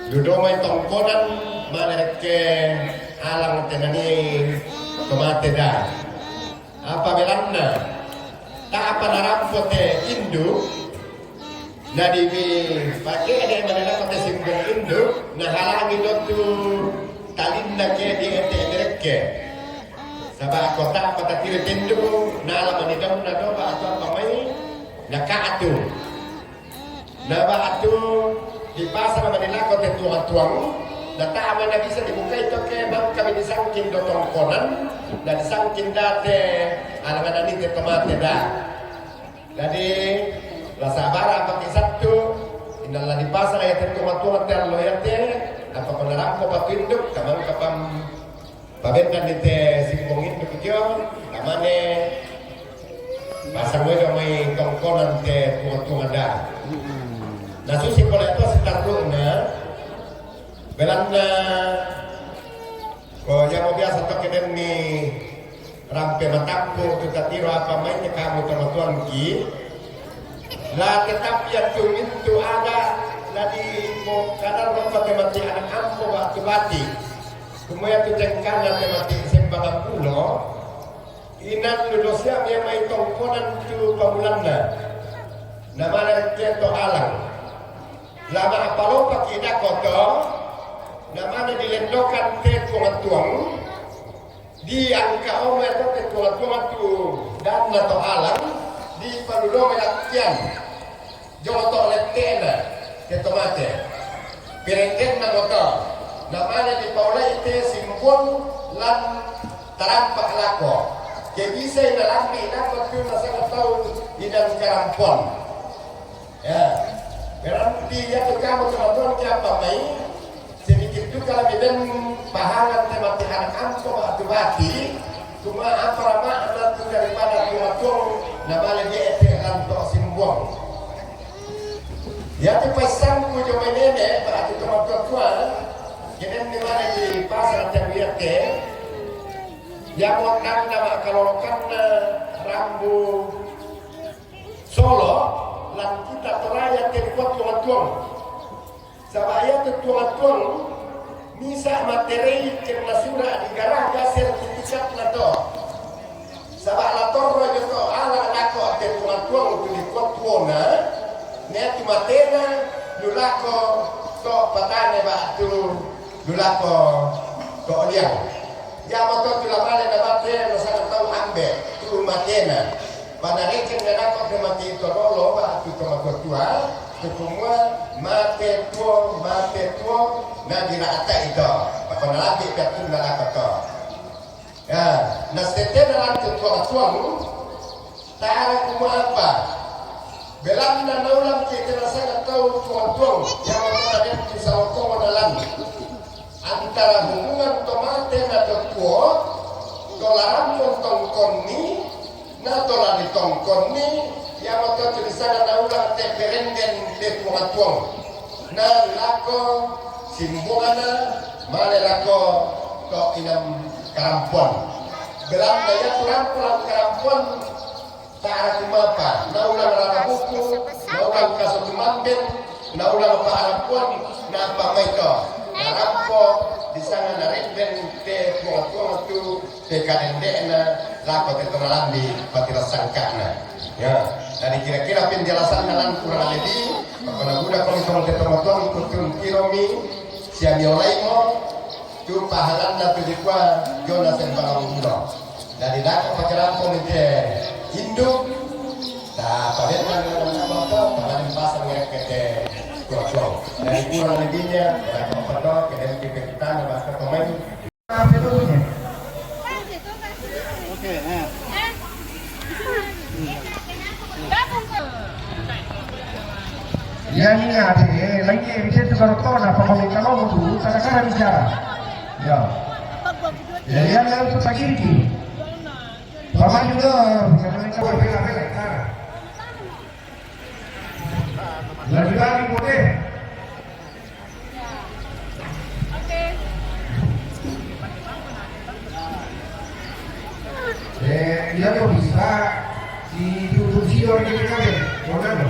Dudomay tongkodan manake alang tenani kemate da. Apa belanda? Tak apa narampote Indo. Nadi bi pakai ada mana kote simbol Indo. Nah halangi dotu talinda ke di ente mereke. Sabah kota kota tiri Indo. Nala manidam nadoba atau apa mai nakatu. Naba atu di pasar Manila kota tuang-tuang Natama na bisa dibuka itu ke bang kami disangkin do tongkonan dan disangkin date alangan ini ke tomate dah. Jadi la sabara pakai satu inalla di pasar ya tentu matuan terlo ya te apa penerang ko patinduk kamang kapam pabentan di te simbongin begitu kamane pasang wedo mai tongkonan te tuan dah. Nah susi pola itu setaruna belanda ko yang biasa pakai demi rampe matampo kita tiro apa mainnya kamu teman-teman ki lah tetap ya itu ada lagi mau kadang mau pakai mati anak ampo waktu bati kemudian tu jengkana mati sembahan pulau inan lulusnya dia main tongkonan tu pamulanda nama dia to alang lama apa lo pakai dak kotor namanya dilendokan te tuang di angka omer te tuang tu dan atau alam di paludo melakian joto letena te tomate perengken na motor namanya di paula ite simbol lan tarampak lako ke bisa inalambi dapat tu masalah tahu di dalam karampon ya berarti ya tu kamu teman-teman siapa main sedikit juga lebih dan bahangan temati anak ampo atau bati cuma apa lama nanti daripada tuatung namanya dia eteran to simbong ya tu pasang ku jo menene berarti teman tua jadi di mana di pasar terlihat ke yang mau nama kalau karena rambu Solo lan kita teraya terkuat tuang sabaya tuang misa materi kerana surah di garaga sertifikat lato sabak lator rojo to ala lako tuang tu di tuana ne tu matena lulako to patane ba tu lulako to liang ya moto tu lamale na bate no sa tau ambe tu matena pada reken na lako de mati to rolo ba tu to tua semua mate tuo na dirata itu apa lagi betul na kata ya na setena lantu tuang tara kuma apa belam na naulam kita rasa tahu tuang yang ada di sawko dalam antara hubungan tomate na tuo dolaran tongkon ni na dolar di tongkon ni yang waktu itu di sana naulang te perenggen te tuang na lako simbungana male lako to inam karampon belam daya pulang karampon tak kumapa naulang rara buku naulang kaso tumamben naulang pa karampon na pa maito karampo di sana na renggen te tuang tu te kadendena lako te tonalambi patira sangkana ya. Dari kira-kira penjelasan dalam kurang lebih karena budak kalau teman-teman ikut kiromi siang yolaimo tu pahalan dan tujuan Jonas dan Bangaudo dari dak pacaran komite induk tak pada mana pahalan pasang ngekete kuat dari kurang lebihnya apa ke kita bahasa pemain oke yang ingat lagi bisa juga kona pemilikan nomor dulu kadang-kadang bicara ya jadi yang harus pagi sama juga karena kita berbeda-beda lagi boleh dia kok bisa diduduki orang ini kan mana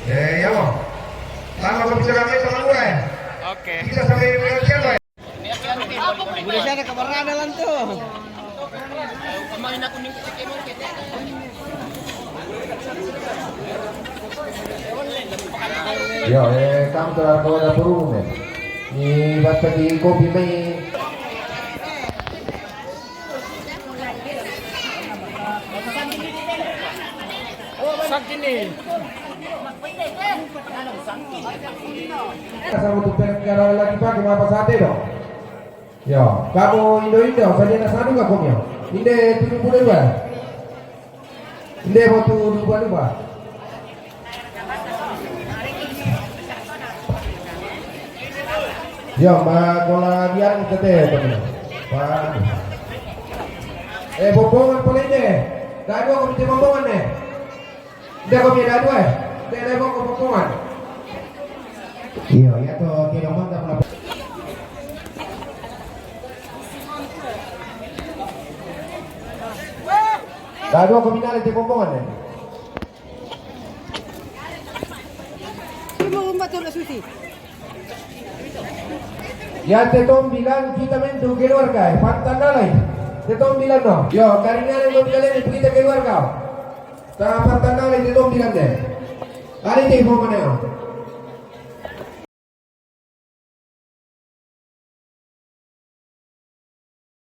ya mau lama pembicaraannya sama gue oke kita sampai pengertian gue udah sana kabarnya adalah tuh kemarin aku nih Yo, tanto la coda prume. Mi basta di copi mai. Kasar untuk negara lagi pakai apa sate dong? Ya, kamu Indo saja nasi adu nggak komnya? Inde 72, Inde mau 22. Ya, makola dian tete teman. Pak. Bombongan boleh deh. Dah dua komite bombongan deh. Dah komite dah dua. Dah bombongan. Iya, ya tuh tidak mantap lah. Dah dua komite di bombongan deh. Ibu rumah tu nak suci. Ya tetom bilang kita mentu keluar kau, pantan dalai. Tetom bilang no. Yo, karena yang kalian kita keluar kau. Tak pantan dalai tetom bilang deh. Hari ni mau mana?